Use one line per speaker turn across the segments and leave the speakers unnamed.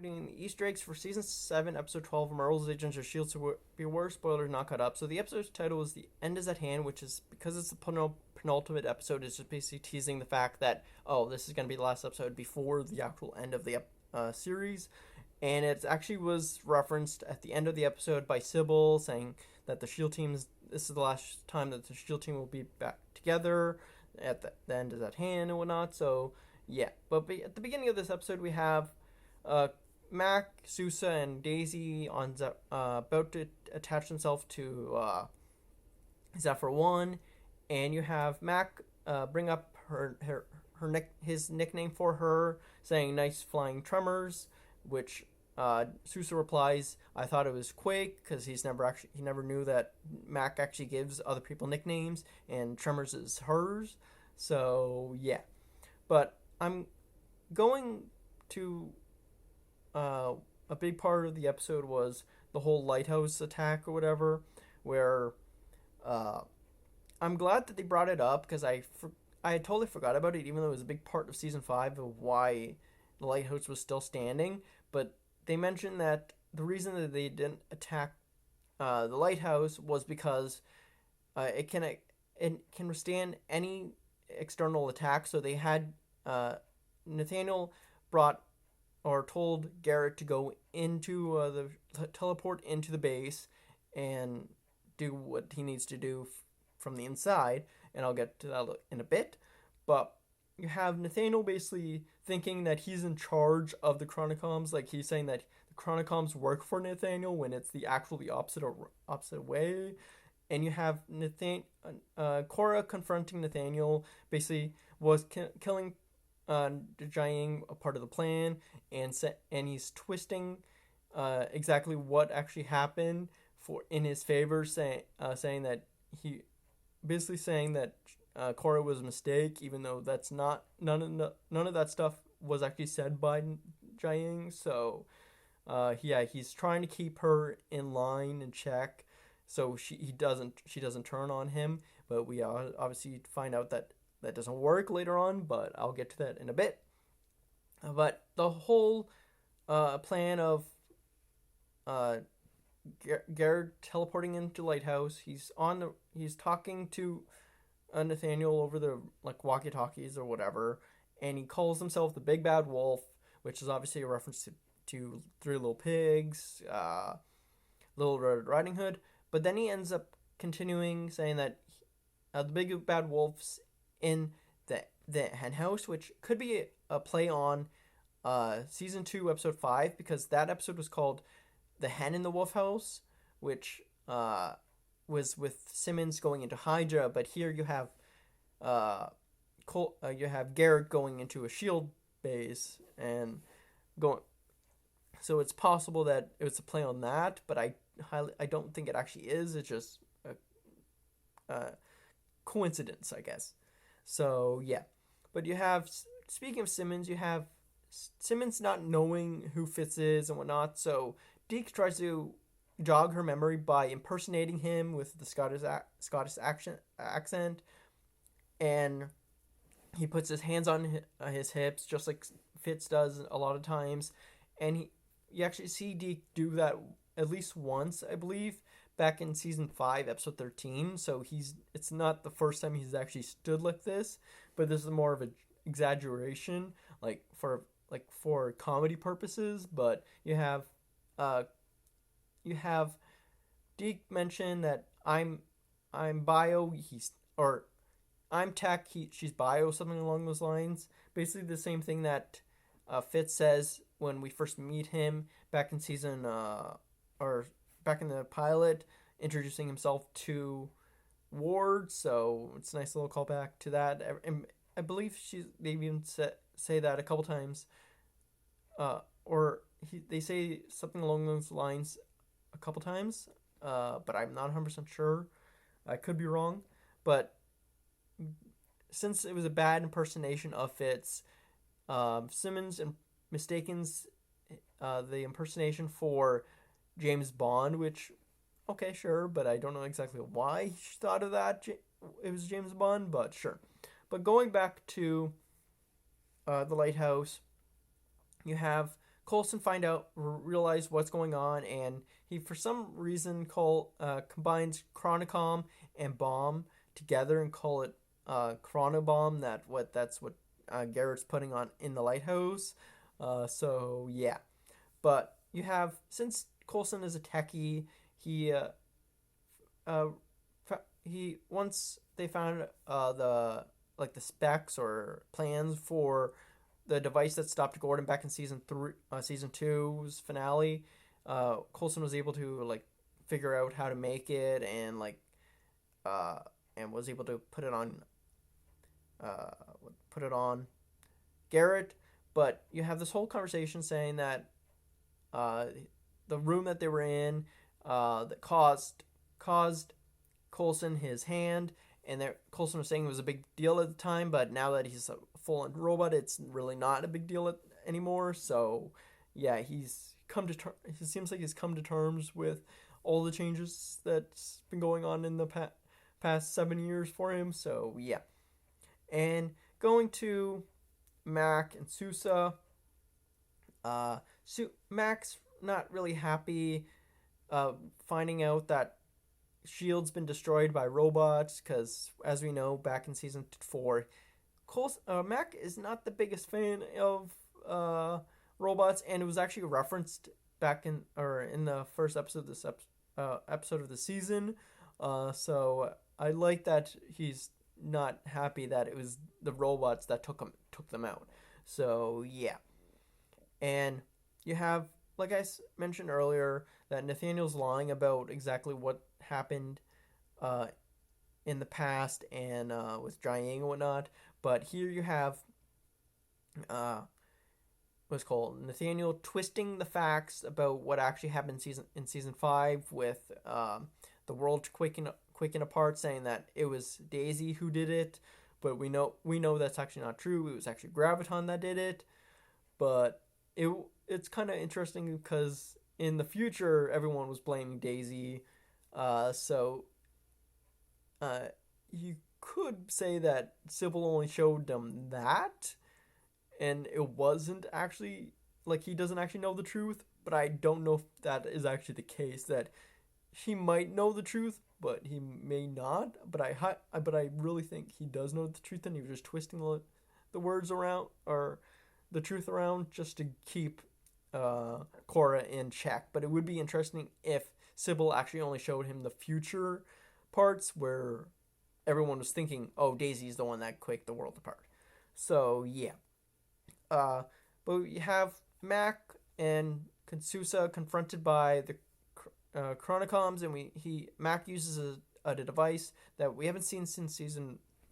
opening the Easter eggs for Season 7, Episode 12, Marvel's Agents of S.H.I.E.L.D. So beware, spoilers not caught up. So the episode's title is The End is at Hand, which is, because it's the penultimate episode, it's just basically teasing the fact that, oh, this is going to be the last episode before the actual end of the series. And it actually was referenced at the end of the episode by Sybil, saying that the S.H.I.E.L.D. teams, this is the last time that the S.H.I.E.L.D. team will be back together, at the end is at hand and whatnot. So yeah, but at the beginning of this episode we have Mac, Sousa, and Daisy on about to attach themselves to Zephyr 1, and you have Mac bring up his nickname for her, saying "nice flying tremors," which Sousa replies, "I thought it was Quake," because he never knew that Mac actually gives other people nicknames, and Tremors is hers. So yeah, but I'm going to a big part of the episode was the whole Lighthouse Attack or whatever, where I'm glad that they brought it up, because I had totally forgot about it, even though it was a big part of Season 5 of why the Lighthouse was still standing. But they mentioned that the reason that they didn't attack the Lighthouse was because it can withstand any external attack. So they had Nathaniel brought or told Garrett to go into teleport into the base and do what he needs to do from the inside, and I'll get to that in a bit. But you have Nathaniel basically thinking that he's in charge of the Chronicoms, like he's saying that the Chronicoms work for Nathaniel when it's the opposite way. And you have Cora confronting Nathaniel, basically was killing Jiang a part of the plan, and he's twisting exactly what actually happened for in his favor, saying that he basically saying that Cora was a mistake, even though that's not none of that stuff was actually said by Jiang. So he's trying to keep her in line and check, so she doesn't turn on him. But we obviously find out that doesn't work later on, but I'll get to that in a bit. But the whole plan of Garrett teleporting into Lighthouse, he's talking to Nathaniel over the walkie-talkies or whatever, and he calls himself the Big Bad Wolf, which is obviously a reference to Three Little Pigs, Little Red Riding Hood. But then he ends up continuing saying that the Big Bad Wolf's in the hen house, which could be a play on Season 2, Episode 5, because that episode was called The Hen in the Wolf House, which was with Simmons going into Hydra. But here you have Garrett going into a S.H.I.E.L.D. base and going. So it's possible that it was a play on that, but I don't think it actually is. It's just a coincidence, I guess. So yeah, but you have, speaking of Simmons, you have Simmons not knowing who Fitz is and whatnot. So Deke tries to jog her memory by impersonating him with the Scottish accent, and he puts his hands on his hips just like Fitz does a lot of times, and you actually see Deke do that at least once, I believe, back in Season 5, Episode 13. So it's not the first time he's actually stood like this, but this is more of an exaggeration, for comedy purposes. But you have Deke mention that I'm bio, I'm tech, she's bio, something along those lines. Basically the same thing that Fitz says when we first meet him back in back in the pilot, introducing himself to Ward. So it's a nice little callback to that. And I believe they even say that a couple times, they say something along those lines a couple times, but I'm not 100% sure. I could be wrong, but since it was a bad impersonation of Fitz, Simmons mistakes the impersonation for James Bond, which, okay, sure, but I don't know exactly why she thought of that. It was James Bond, but sure. But going back to the Lighthouse, you have Coulson realize what's going on, and he for some reason combines Chronicom and Bomb together and call it Chronobomb. That's what Garrett's putting on in the lighthouse. So yeah, but you have, since Coulson is a techie, he once they found the specs or plans for the device that stopped Gordon back in season 2's finale. Coulson was able to figure out how to make it, and and was able to put it on Garrett. But you have this whole conversation saying that the room that they were in that caused Coulson his hand, and that Coulson was saying it was a big deal at the time, but now that he's a full-on robot, it's really not a big deal anymore. So yeah, it seems like he's come to terms with all the changes that's been going on in the past 7 years for him. So yeah, and going to Mac and Sousa. Mac's not really happy finding out that S.H.I.E.L.D.'s been destroyed by robots, because as we know, back in season 4, Mac is not the biggest fan of robots, and it was actually referenced back in the first episode of this episode of the season. So I like that he's not happy that it was the robots that took them out. So yeah, and you have, like I mentioned earlier, that Nathaniel's lying about exactly what happened in the past and with Jiaying and whatnot. But here you have what's called Nathaniel twisting the facts about what actually happened in season 5 with the world quaking apart, saying that it was Daisy who did it. But we know that's actually not true. It was actually Graviton that did it. But it's kind of interesting because in the future, everyone was blaming Daisy. So you could say that Sybil only showed them that, and it wasn't actually, he doesn't actually know the truth. But I don't know if that is actually the case, that he might know the truth, but he may not. But I really think he does know the truth, and he was just twisting the words around, or the truth around, just to keep Cora in check. But it would be interesting if Sybil actually only showed him the future parts where everyone was thinking, oh, Daisy's the one that quaked the world apart. So yeah. But you have Mac and Consusa confronted by the Chronicoms, and Mac uses a device that we haven't seen since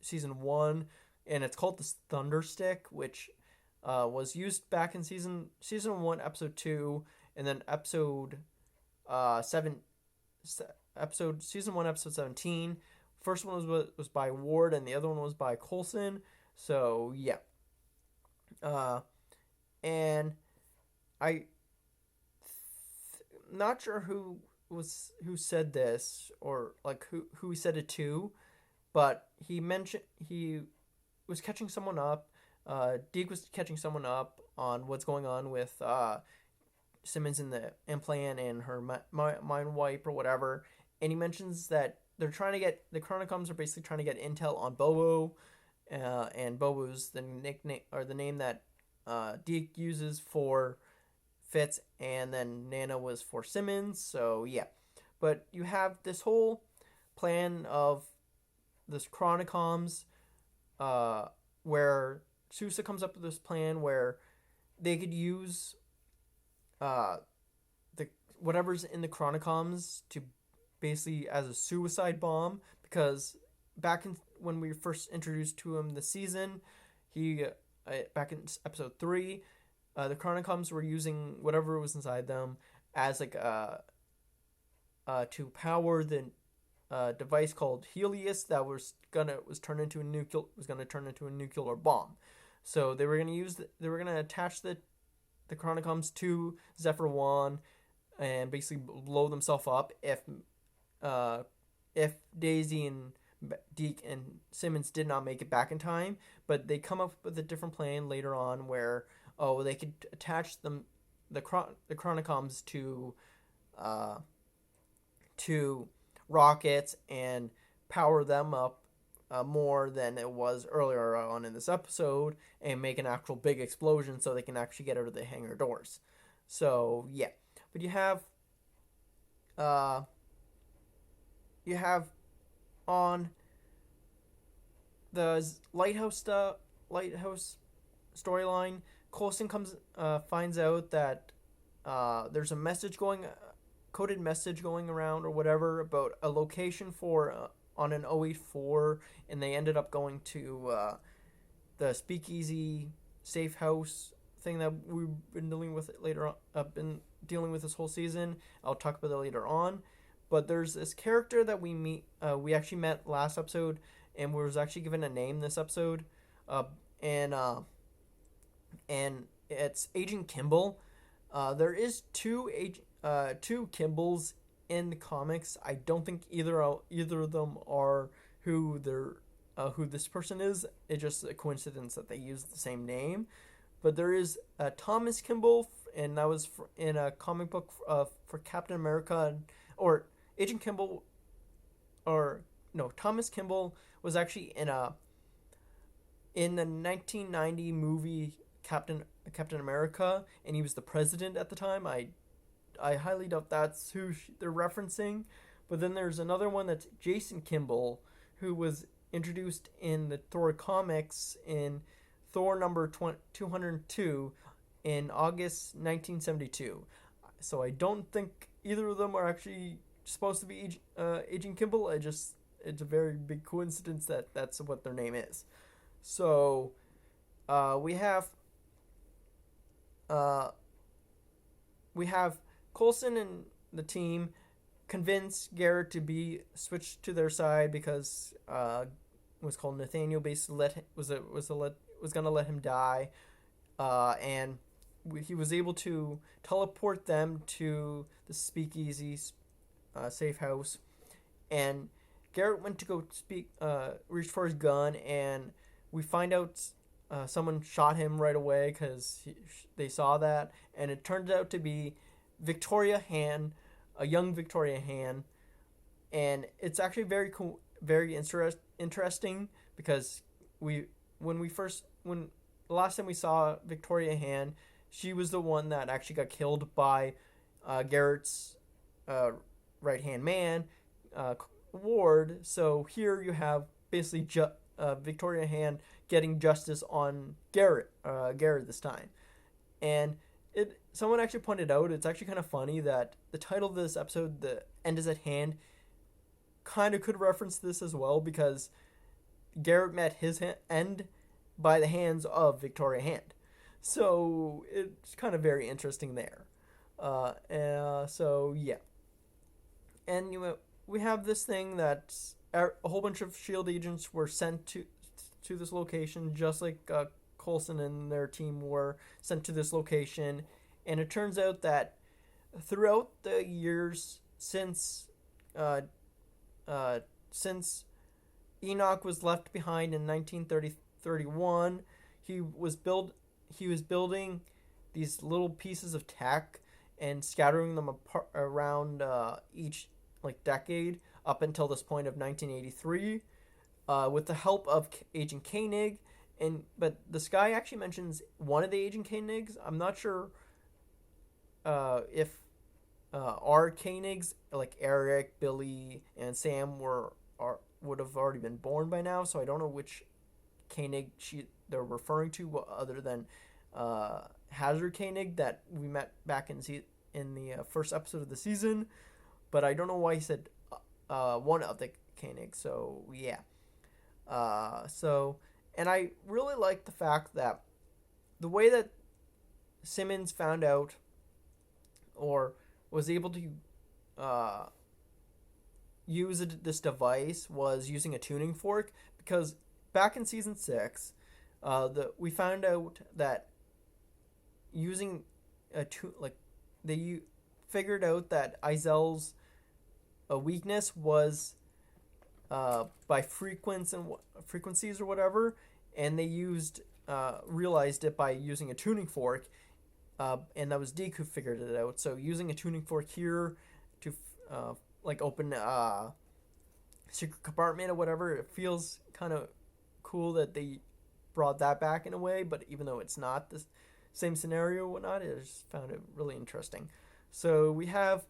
season 1, and it's called the Thunder Stick, which was used back in season 1, episode 2, and then season 1, episode 17. First one was by Ward, and the other one was by Coulson. So yeah. And not sure who said this, or who he said it to, but he mentioned he was catching someone up. Deke was catching someone up on what's going on with Simmons in the implant and her mind wipe or whatever, and he mentions that the Chronicoms are basically trying to get intel on Bobo, and Bobo's the nickname or the name that Deke uses for Fitz, and then Nana was for Simmons. So yeah, but you have this whole plan of this Chronicoms, where Sousa comes up with this plan where they could use the whatever's in the Chronicoms to basically as a suicide bomb, because when we first introduced to him the season, he back in episode 3, the Chronicoms were using whatever was inside them as to power the device called Helios that was gonna turn into a nuclear bomb. So they were gonna attach the Chronicoms to Zephyr 1 and basically blow themselves up if Daisy and Deke and Simmons did not make it back in time. But they come up with a different plan later on where they could attach them the Chronicoms to rockets and power them up more than it was earlier on in this episode, and make an actual big explosion so they can actually get out of the hangar doors. So yeah, but you have on the lighthouse storyline, Coulson finds out that there's a coded message going around or whatever about a location for on an 084, and they ended up going to the speakeasy safe house thing that we've been dealing with later on. Been dealing with this whole season. I'll talk about that later on. But there's this character that we meet. We actually met last episode, and was actually given a name this episode, and it's Agent Kimball. There is two Kimballs in the comics. I don't think either of them are who this person is. It's just a coincidence that they use the same name. But there is Thomas Kimball, and that was in a comic book for Captain America, or Agent Kimball, or no, Thomas Kimball was actually in the 1990 movie Captain America, and he was the president at the time. I highly doubt that's who they're referencing. But then there's another one that's Jason Kimball, who was introduced in the Thor comics in Thor number 202 in August 1972. So I don't think either of them are actually supposed to be Agent Kimball. It's a very big coincidence that that's what their name is. So we have Coulson and the team convince Garrett to be switched to their side because it was called Nathaniel basically was gonna let him die, and he was able to teleport them to the speakeasy safe house, and Garrett went to go reach for his gun, and we find out someone shot him right away because they saw that, and it turned out to be Victoria Han, a young Victoria Han, and it's actually very cool, very interesting because when the last time we saw Victoria Han, she was the one that actually got killed by Garrett's right hand man, Ward. So here you have basically Victoria Han getting justice on Garrett this time, and someone actually pointed out it's actually kind of funny that the title of this episode, "The End Is at Hand," kind of could reference this as well, because Garrett met his end by the hands of Victoria Hand. So it's kind of very interesting there. So yeah, and we have this thing that a whole bunch of SHIELD agents were sent to this location, just like Coulson and their team were sent to this location. And it turns out that throughout the years since Enoch was left behind in 1931, he was building these little pieces of tech and scattering them around each decade up until this point of 1983, with the help of Agent Koenig. But this guy actually mentions one of the Agent Koenigs. I'm not sure if our Koenigs, like Eric, Billy, and Sam, would have already been born by now. So I don't know which Koenig they're referring to, other than Hazard Koenig that we met back in the first episode of the season. But I don't know why he said one of the Koenig. So yeah. And I really like the fact that the way that Simmons found out, or was able to use this device, was using a tuning fork, because back in season 6, we found out that using they figured out that Izel's weakness was by frequencies or whatever, and they realized it by using a tuning fork. and that was Deke who figured it out. So using a tuning fork here to like open a secret compartment or whatever, it feels kind of cool that they brought that back in a way. But even though it's not the same scenario or whatnot, I just found it really interesting. So we have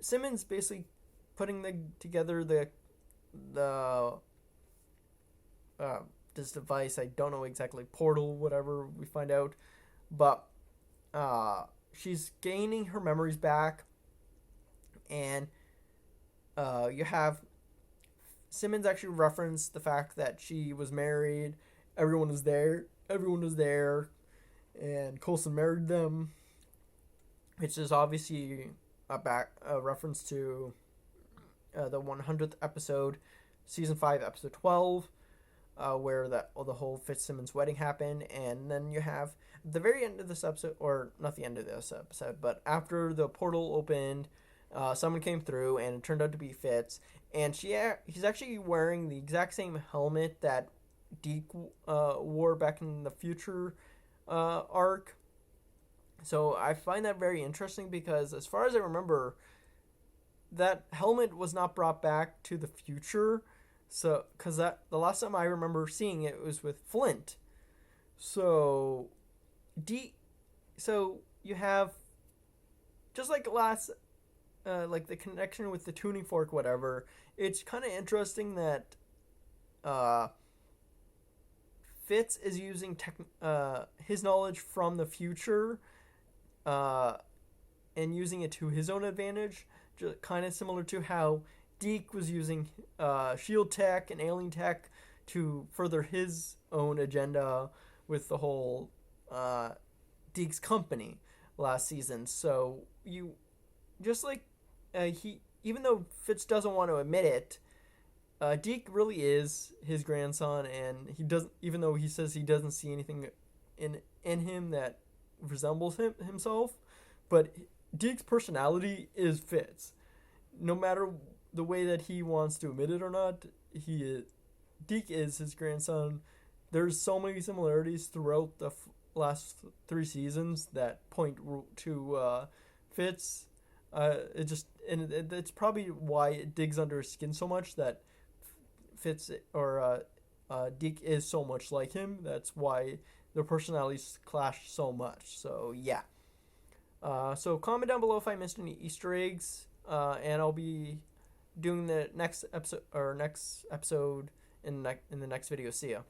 Simmons basically putting together the this device. I don't know exactly, portal, whatever we find out, but she's gaining her memories back, and you have Simmons actually reference the fact that she was married. Everyone was there, and Coulson married them, which is obviously a reference to the 100th episode, season 5, episode 12, where the whole Fitzsimmons wedding happened. And then you have the very end of this episode, or not the end of this episode, but after the portal opened, someone came through, and it turned out to be Fitz, and he's actually wearing the exact same helmet that Deke wore back in the future arc. So I find that very interesting, because as far as I remember, that helmet was not brought back to the future. So, because the last time I remember seeing it was with Flint. So, so you have, just like like the connection with the tuning fork, whatever. It's kind of interesting that Fitz is using his knowledge from the future, and using it to his own advantage, kind of similar to how Deke was using shield tech and alien tech to further his own agenda with the whole Deke's company last season. So you just like even though Fitz doesn't want to admit it, Deke really is his grandson, and he doesn't, even though he says he doesn't see anything in him that resembles himself, but Deke's personality is Fitz. No matter the way that he wants to admit it or not, Deke is his grandson. There's so many similarities throughout the last 3 seasons that point to Fitz. It's probably why it digs under his skin so much, that Fitz or Deke is so much like him. That's why their personalities clash so much. So yeah. So comment down below if I missed any Easter eggs, and I'll be doing the next episode in the next video. See ya.